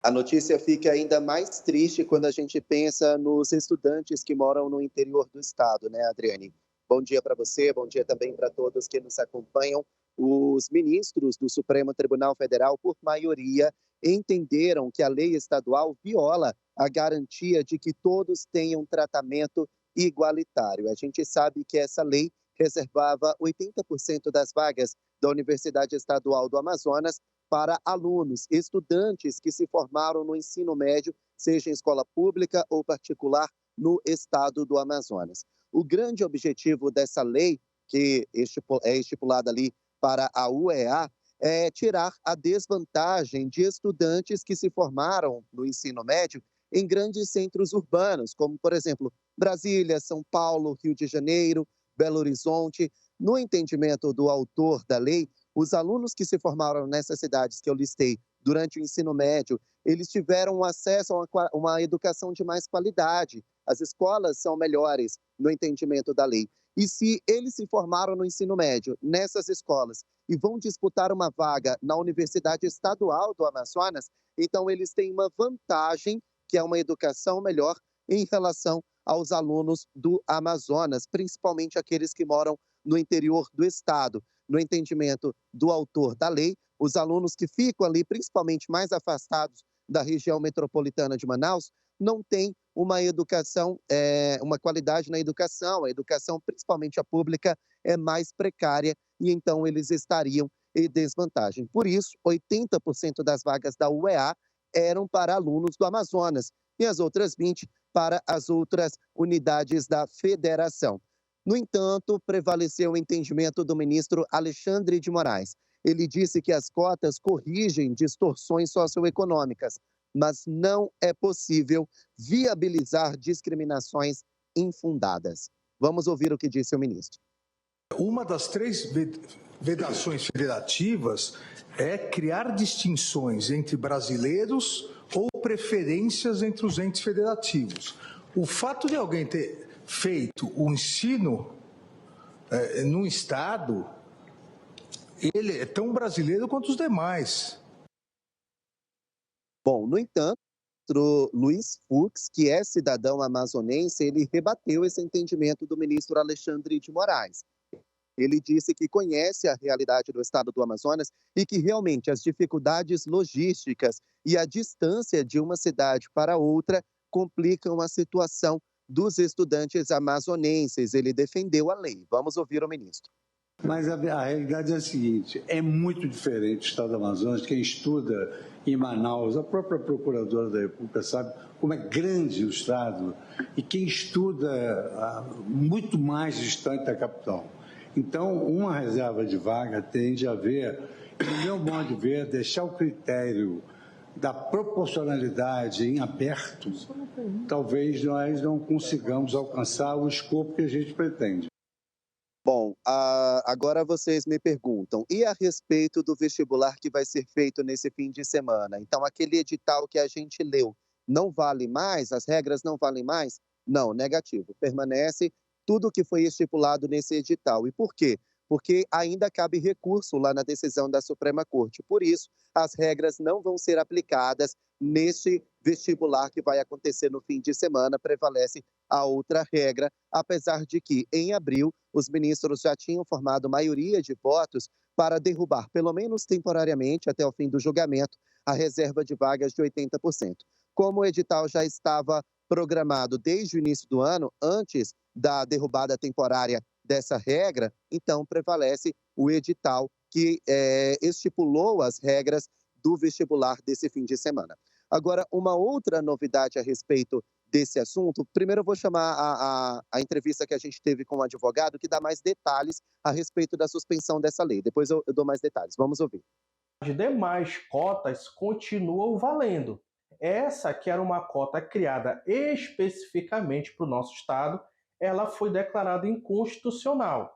A notícia fica ainda mais triste quando a gente pensa nos estudantes que moram no interior do estado, né, Adriane? Bom dia para você, bom dia também para todos que nos acompanham. Os ministros do Supremo Tribunal Federal, por maioria, entenderam que a lei estadual viola a garantia de que todos tenham tratamento igualitário. A gente sabe que essa lei reservava 80% das vagas da Universidade Estadual do Amazonas para alunos, estudantes que se formaram no ensino médio, seja em escola pública ou particular, no estado do Amazonas. O grande objetivo dessa lei, que é estipulada ali para a UEA, é tirar a desvantagem de estudantes que se formaram no ensino médio em grandes centros urbanos, como, por exemplo, Brasília, São Paulo, Rio de Janeiro, Belo Horizonte. No entendimento do autor da lei, os alunos que se formaram nessas cidades que eu listei durante o ensino médio, eles tiveram acesso a uma educação de mais qualidade. As escolas são melhores no entendimento da lei. E se eles se formaram no ensino médio nessas escolas e vão disputar uma vaga na Universidade Estadual do Amazonas, então eles têm uma vantagem, que é uma educação melhor em relação aos alunos do Amazonas, principalmente aqueles que moram no interior do estado. No entendimento do autor da lei, os alunos que ficam ali, principalmente mais afastados da região metropolitana de Manaus, não têm uma educação, uma qualidade na educação. A educação, principalmente a pública, é mais precária e então eles estariam em desvantagem. Por isso, 80% das vagas da UEA eram para alunos do Amazonas e as outras 20% para as outras unidades da federação. No entanto, prevaleceu o entendimento do ministro Alexandre de Moraes. Ele disse que as cotas corrigem distorções socioeconômicas, mas não é possível viabilizar discriminações infundadas. Vamos ouvir o que disse o ministro. Uma das três vedações federativas é criar distinções entre brasileiros ou preferências entre os entes federativos. O fato de alguém ter feito o ensino num estado, ele é tão brasileiro quanto os demais. Bom, no entanto, Luiz Fux, que é cidadão amazonense, ele rebateu esse entendimento do ministro Alexandre de Moraes. Ele disse que conhece a realidade do estado do Amazonas e que realmente as dificuldades logísticas e a distância de uma cidade para outra complicam a situação dos estudantes amazonenses. Ele defendeu a lei. Vamos ouvir o ministro. Mas a realidade é a seguinte, é muito diferente o estado do Amazonas. Quem estuda em Manaus, a própria procuradora da República sabe como é grande o estado e quem estuda muito mais distante da capital. Então, uma reserva de vaga tende a ver, no meu modo de ver, deixar o critério da proporcionalidade em aberto, talvez nós não consigamos alcançar o escopo que a gente pretende. Bom, agora vocês me perguntam, e a respeito do vestibular que vai ser feito nesse fim de semana? Então, aquele edital que a gente leu, não vale mais? As regras não valem mais? Não, negativo. Permanece tudo o que foi estipulado nesse edital. E por quê? Porque ainda cabe recurso lá na decisão da Suprema Corte. Por isso, as regras não vão ser aplicadas neste vestibular que vai acontecer no fim de semana. Prevalece a outra regra, apesar de que, em abril, os ministros já tinham formado maioria de votos para derrubar, pelo menos temporariamente, até o fim do julgamento, a reserva de vagas de 80%. Como o edital já estava programado desde o início do ano, antes da derrubada temporária dessa regra, então prevalece o edital que estipulou as regras do vestibular desse fim de semana. Agora, uma outra novidade a respeito desse assunto, primeiro eu vou chamar a entrevista que a gente teve com o advogado, que dá mais detalhes a respeito da suspensão dessa lei. Depois eu dou mais detalhes. Vamos ouvir. As demais cotas continuam valendo. Essa, que era uma cota criada especificamente para o nosso estado, ela foi declarada inconstitucional.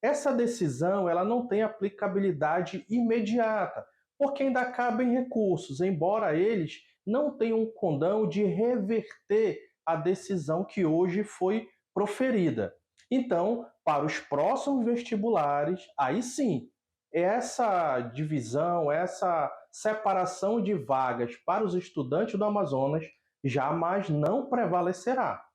Essa decisão ela não tem aplicabilidade imediata, porque ainda cabem recursos, embora eles não tenham um condão de reverter a decisão que hoje foi proferida. Então, para os próximos vestibulares, aí sim, essa divisão, essa separação de vagas para os estudantes do Amazonas jamais não prevalecerá.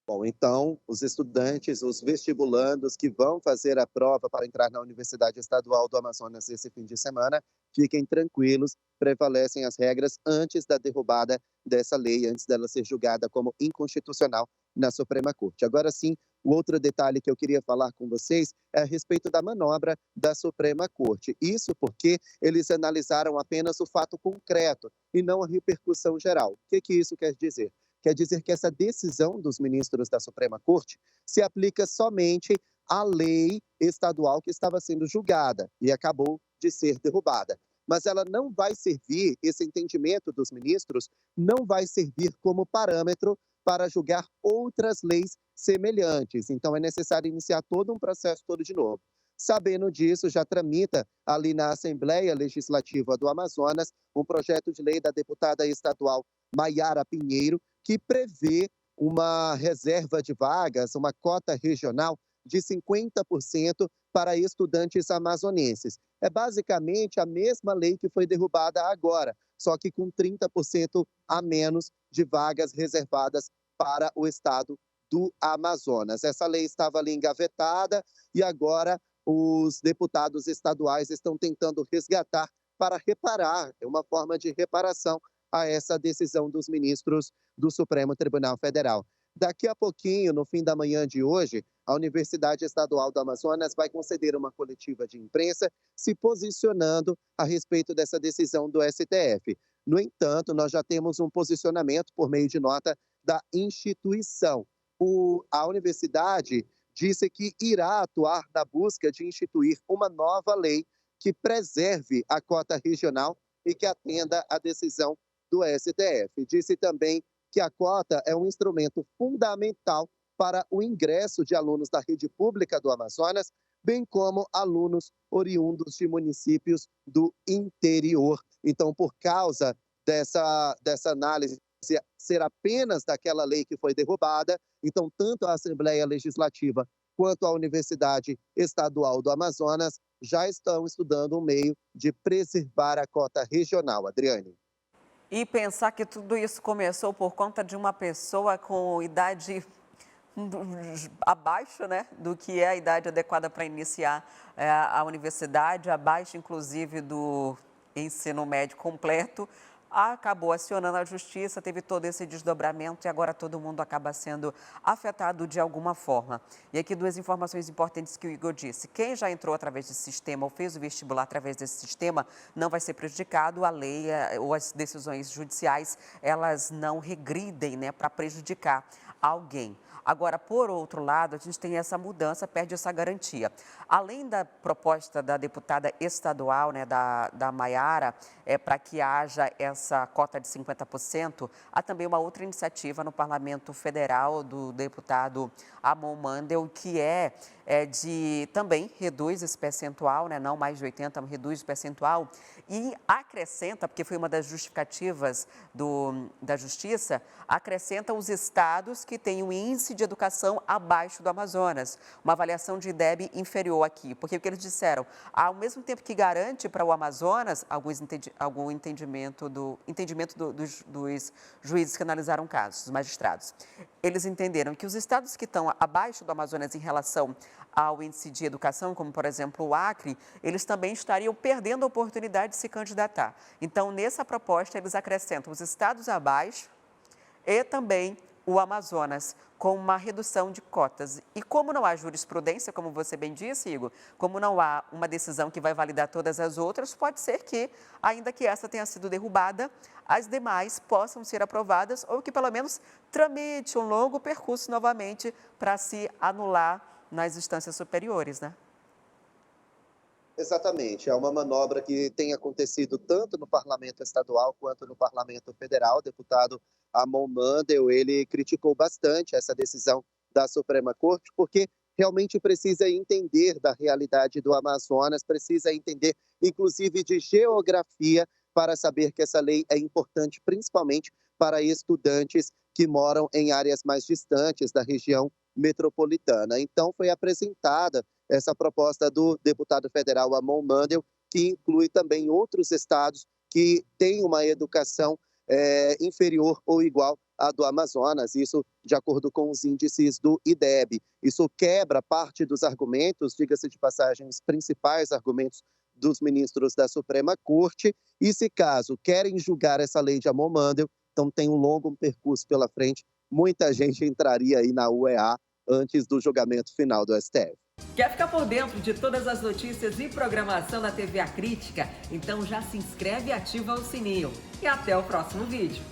Bom, então, os estudantes, os vestibulandos que vão fazer a prova para entrar na Universidade Estadual do Amazonas esse fim de semana, fiquem tranquilos, prevalecem as regras antes da derrubada dessa lei, antes dela ser julgada como inconstitucional na Suprema Corte. Agora sim, o outro detalhe que eu queria falar com vocês é a respeito da manobra da Suprema Corte. Isso porque eles analisaram apenas o fato concreto e não a repercussão geral. O que isso quer dizer? Quer dizer que essa decisão dos ministros da Suprema Corte se aplica somente à lei estadual que estava sendo julgada e acabou de ser derrubada. Mas ela não vai servir, esse entendimento dos ministros, não vai servir como parâmetro para julgar outras leis semelhantes. Então, é necessário iniciar todo um processo todo de novo. Sabendo disso, já tramita ali na Assembleia Legislativa do Amazonas um projeto de lei da deputada estadual Maiara Pinheiro, que prevê uma reserva de vagas, uma cota regional de 50% para estudantes amazonenses. É basicamente a mesma lei que foi derrubada agora, só que com 30% a menos de vagas reservadas para o estado do Amazonas. Essa lei estava ali engavetada e agora os deputados estaduais estão tentando resgatar para reparar, é uma forma de reparação a essa decisão dos ministros do Supremo Tribunal Federal. Daqui a pouquinho, no fim da manhã de hoje, a Universidade Estadual do Amazonas vai conceder uma coletiva de imprensa se posicionando a respeito dessa decisão do STF. No entanto, nós já temos um posicionamento por meio de nota da instituição. A universidade disse que irá atuar na busca de instituir uma nova lei que preserve a cota regional e que atenda à decisão do STF. Disse também que a cota é um instrumento fundamental para o ingresso de alunos da rede pública do Amazonas, bem como alunos oriundos de municípios do interior. Então, por causa dessa análise ser apenas daquela lei que foi derrubada, então tanto a Assembleia Legislativa quanto a Universidade Estadual do Amazonas já estão estudando um meio de preservar a cota regional. Adriane. E pensar que tudo isso começou por conta de uma pessoa com idade abaixo, né, do que é a idade adequada para iniciar a universidade, abaixo inclusive do ensino médio completo, acabou acionando a justiça, teve todo esse desdobramento e agora todo mundo acaba sendo afetado de alguma forma. E aqui duas informações importantes que o Igor disse. Quem já entrou através desse sistema ou fez o vestibular através desse sistema não vai ser prejudicado. A lei ou as decisões judiciais, elas não regridem, né, para prejudicar alguém. Agora, por outro lado, a gente tem essa mudança, perde essa garantia. Além da proposta da deputada estadual, né, da Maiara, para que haja essa cota de 50%, há também uma outra iniciativa no Parlamento Federal do deputado Amon Mandel, que de também reduz esse percentual, né, não mais de 80%, reduz o percentual e acrescenta, porque foi uma das justificativas da Justiça, acrescenta os estados que têm um índice de educação abaixo do Amazonas, uma avaliação de IDEB inferior aqui, porque o que eles disseram, ao mesmo tempo que garante para o Amazonas algum entendimento dos juízes que analisaram casos, dos magistrados, eles entenderam que os estados que estão abaixo do Amazonas em relação ao índice de educação, como por exemplo o Acre, eles também estariam perdendo a oportunidade de se candidatar. Então, nessa proposta, eles acrescentam os estados abaixo e também o Amazonas, com uma redução de cotas. E como não há jurisprudência, como você bem disse, Igor, como não há uma decisão que vai validar todas as outras, pode ser que, ainda que essa tenha sido derrubada, as demais possam ser aprovadas ou que pelo menos tramite um longo percurso novamente para se anular nas instâncias superiores, né? Exatamente, é uma manobra que tem acontecido tanto no Parlamento Estadual quanto no Parlamento Federal. O deputado Amon Mandel, ele criticou bastante essa decisão da Suprema Corte, porque realmente precisa entender da realidade do Amazonas, precisa entender, inclusive, de geografia, para saber que essa lei é importante, principalmente para estudantes que moram em áreas mais distantes da região metropolitana. Então, foi apresentada essa proposta do deputado federal Amon Mandel, que inclui também outros estados que têm uma educação inferior ou igual à do Amazonas, isso de acordo com os índices do IDEB. Isso quebra parte dos argumentos, diga-se de passagem, os principais argumentos dos ministros da Suprema Corte, e se caso querem julgar essa lei de Amor Mandel, então tem um longo percurso pela frente, muita gente entraria aí na UEA antes do julgamento final do STF. Quer ficar por dentro de todas as notícias e programação da TV A Crítica? Então já se inscreve e ativa o sininho. E até o próximo vídeo.